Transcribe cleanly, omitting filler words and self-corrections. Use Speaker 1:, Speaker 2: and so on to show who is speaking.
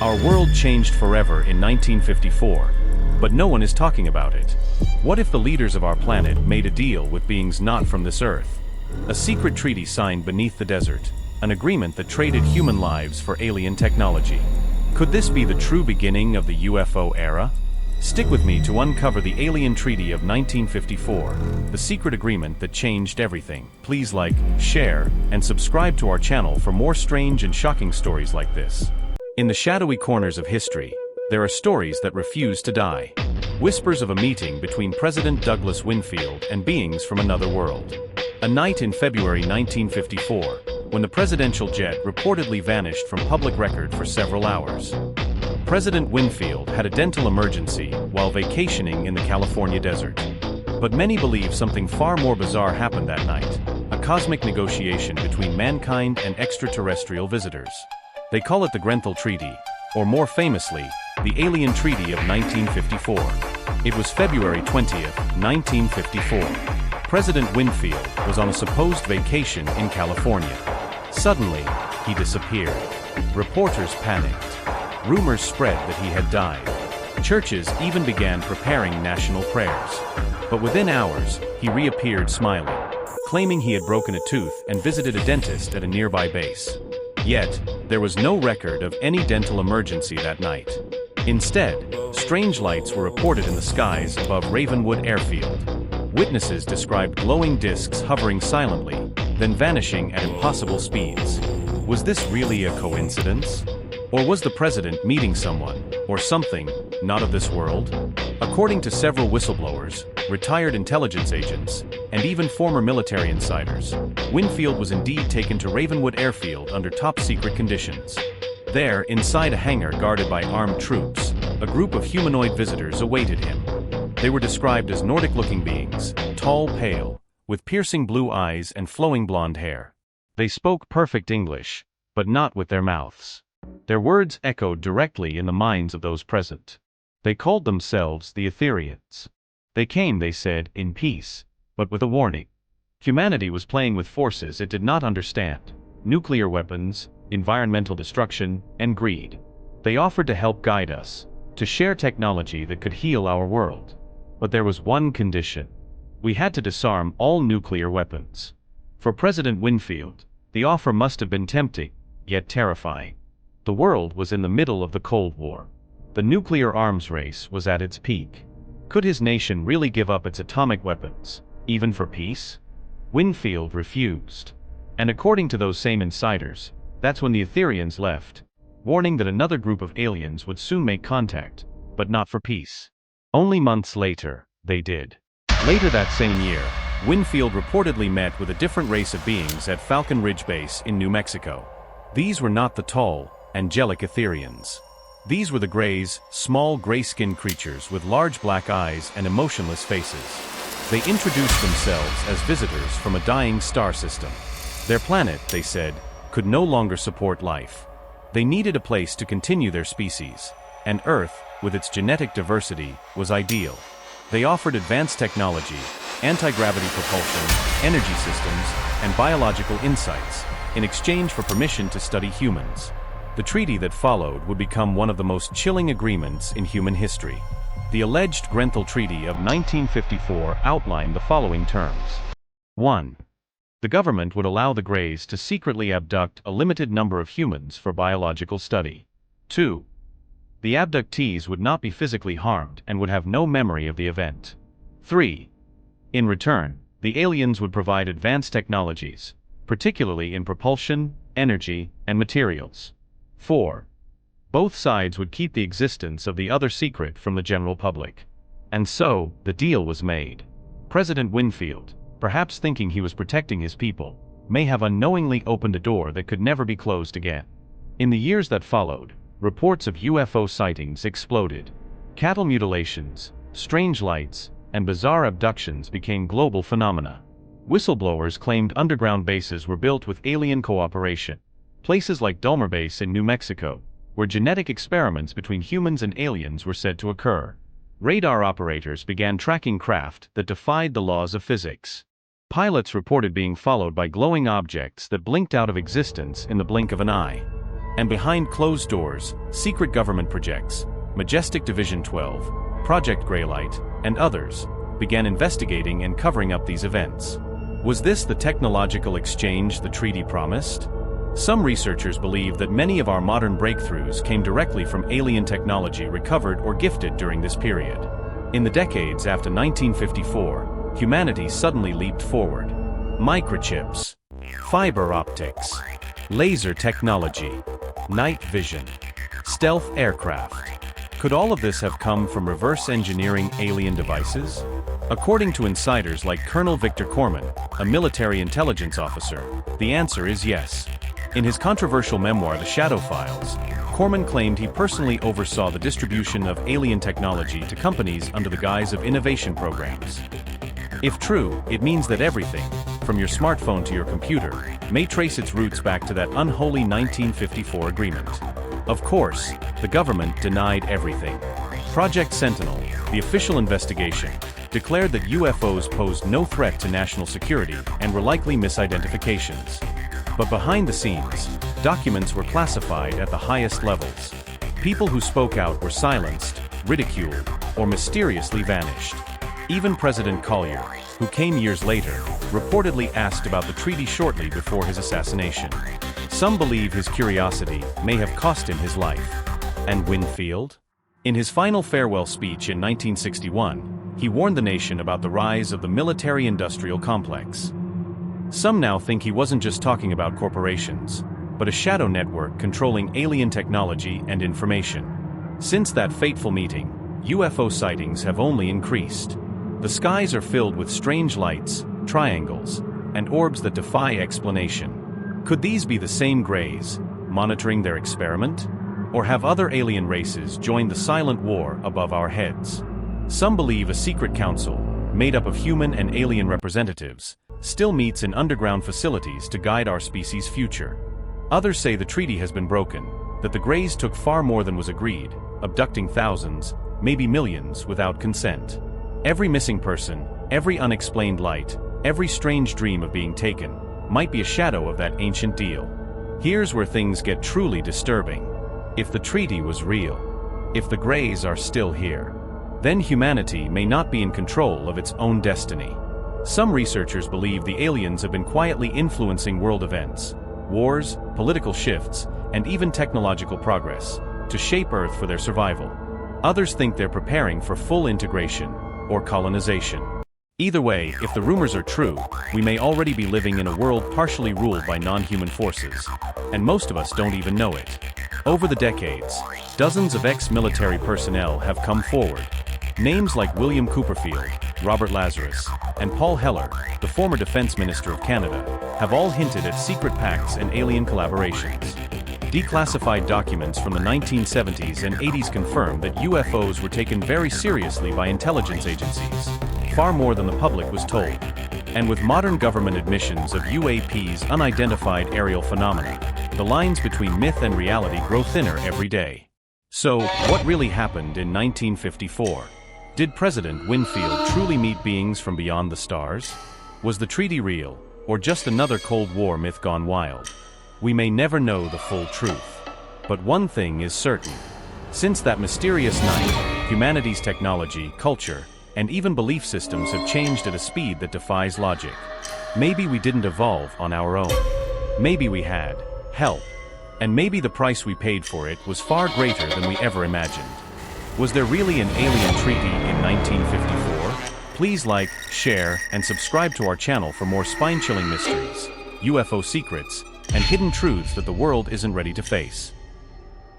Speaker 1: Our world changed forever in 1954, but no one is talking about it. What if the leaders of our planet made a deal with beings not from this Earth? A secret treaty signed beneath the desert, an agreement that traded human lives for alien technology. Could this be the true beginning of the UFO era? Stick with me to uncover the Alien Treaty of 1954, the secret agreement that changed everything. Please like, share, and subscribe to our channel for more strange and shocking stories like this. In the shadowy corners of history, there are stories that refuse to die. Whispers of a meeting between President Douglas Winfield and beings from another world. A night in February 1954, when the presidential jet reportedly vanished from public record for several hours. President Winfield had a dental emergency while vacationing in the California desert. But many believe something far more bizarre happened that night, a cosmic negotiation between mankind and extraterrestrial visitors. They call it the Greada Treaty, or more famously, the Alien Treaty of 1954. It was February 20th, 1954. President Winfield was on a supposed vacation in California. Suddenly, he disappeared. Reporters panicked. Rumors spread that he had died. Churches even began preparing national prayers. But within hours, he reappeared smiling, claiming he had broken a tooth and visited a dentist at a nearby base. Yet, there was no record of any dental emergency that night. Instead, strange lights were reported in the skies above Ravenwood Airfield. Witnesses described glowing discs hovering silently, then vanishing at impossible speeds. Was this really a coincidence? Or was the president meeting someone, or something, not of this world? According to several whistleblowers, retired intelligence agents, and even former military insiders, Winfield was indeed taken to Ravenwood Airfield under top-secret conditions. There, inside a hangar guarded by armed troops, a group of humanoid visitors awaited him. They were described as Nordic-looking beings, tall, pale, with piercing blue eyes and flowing blonde hair. They spoke perfect English, but not with their mouths. Their words echoed directly in the minds of those present. They called themselves the Etherians. They came, they said, in peace, but with a warning. Humanity was playing with forces it did not understand: nuclear weapons, environmental destruction, and greed. They offered to help guide us, to share technology that could heal our world. But there was one condition. We had to disarm all nuclear weapons. For President Winfield, the offer must have been tempting, yet terrifying. The world was in the middle of the Cold War. The nuclear arms race was at its peak. Could his nation really give up its atomic weapons, even for peace? Winfield refused. And according to those same insiders, that's when the Etherians left, warning that another group of aliens would soon make contact, but not for peace. Only months later, they did. Later that same year, Winfield reportedly met with a different race of beings at Falcon Ridge Base in New Mexico. These were not the tall, angelic Etherians. These were the Greys, small gray-skinned creatures with large black eyes and emotionless faces. They introduced themselves as visitors from a dying star system. Their planet, they said, could no longer support life. They needed a place to continue their species, and Earth, with its genetic diversity, was ideal. They offered advanced technology, anti-gravity propulsion, energy systems, and biological insights, in exchange for permission to study humans. The treaty that followed would become one of the most chilling agreements in human history. The alleged Greada Treaty of 1954 outlined the following terms. 1. The government would allow the Greys to secretly abduct a limited number of humans for biological study. 2. The abductees would not be physically harmed and would have no memory of the event. 3. In return, the aliens would provide advanced technologies, particularly in propulsion, energy, and materials. 4. Both sides would keep the existence of the other secret from the general public. And so, the deal was made. President Winfield, perhaps thinking he was protecting his people, may have unknowingly opened a door that could never be closed again. In the years that followed, reports of UFO sightings exploded. Cattle mutilations, strange lights, and bizarre abductions became global phenomena. Whistleblowers claimed underground bases were built with alien cooperation. Places like Dulmer Base in New Mexico, where genetic experiments between humans and aliens were said to occur. Radar operators began tracking craft that defied the laws of physics. Pilots reported being followed by glowing objects that blinked out of existence in the blink of an eye. And behind closed doors, secret government projects, Majestic Division 12, Project Greylight, and others, began investigating and covering up these events. Was this the technological exchange the treaty promised? Some researchers believe that many of our modern breakthroughs came directly from alien technology recovered or gifted during this period. In the decades after 1954, humanity suddenly leaped forward. Microchips, fiber optics, laser technology, night vision, stealth aircraft. Could all of this have come from reverse engineering alien devices? According to insiders like Colonel Victor Corman, a military intelligence officer, the answer is yes. In his controversial memoir The Shadow Files, Corman claimed he personally oversaw the distribution of alien technology to companies under the guise of innovation programs. If true, it means that everything, from your smartphone to your computer, may trace its roots back to that unholy 1954 agreement. Of course, the government denied everything. Project Sentinel, the official investigation, declared that UFOs posed no threat to national security and were likely misidentifications. But behind the scenes, documents were classified at the highest levels. People who spoke out were silenced, ridiculed, or mysteriously vanished. Even President Collier, who came years later, reportedly asked about the treaty shortly before his assassination. Some believe his curiosity may have cost him his life. And Winfield? In his final farewell speech in 1961, he warned the nation about the rise of the military-industrial complex. Some now think he wasn't just talking about corporations, but a shadow network controlling alien technology and information. Since that fateful meeting, UFO sightings have only increased. The skies are filled with strange lights, triangles, and orbs that defy explanation. Could these be the same Greys, monitoring their experiment? Or have other alien races joined the silent war above our heads? Some believe a secret council, made up of human and alien representatives, still meets in underground facilities to guide our species' future. Others say the treaty has been broken, that the Greys took far more than was agreed, abducting thousands, maybe millions, without consent. Every missing person, every unexplained light, every strange dream of being taken, might be a shadow of that ancient deal. Here's where things get truly disturbing. If the treaty was real, if the Greys are still here, then humanity may not be in control of its own destiny. Some researchers believe the aliens have been quietly influencing world events, wars, political shifts, and even technological progress, to shape Earth for their survival. Others think they're preparing for full integration, or colonization. Either way, if the rumors are true, we may already be living in a world partially ruled by non-human forces, and most of us don't even know it. Over the decades, dozens of ex-military personnel have come forward. Names like William Cooperfield, Robert Lazarus, and Paul Heller, the former Defense Minister of Canada, have all hinted at secret pacts and alien collaborations. Declassified documents from the 1970s and 80s confirm that UFOs were taken very seriously by intelligence agencies, far more than the public was told. And with modern government admissions of UAP's unidentified aerial phenomena, the lines between myth and reality grow thinner every day. So, what really happened in 1954? Did President Winfield truly meet beings from beyond the stars? Was the treaty real, or just another Cold War myth gone wild? We may never know the full truth. But one thing is certain. Since that mysterious night, humanity's technology, culture, and even belief systems have changed at a speed that defies logic. Maybe we didn't evolve on our own. Maybe we had help. And maybe the price we paid for it was far greater than we ever imagined. Was there really an alien treaty in 1954? Please like, share, and subscribe to our channel for more spine-chilling mysteries, UFO secrets, and hidden truths that the world isn't ready to face.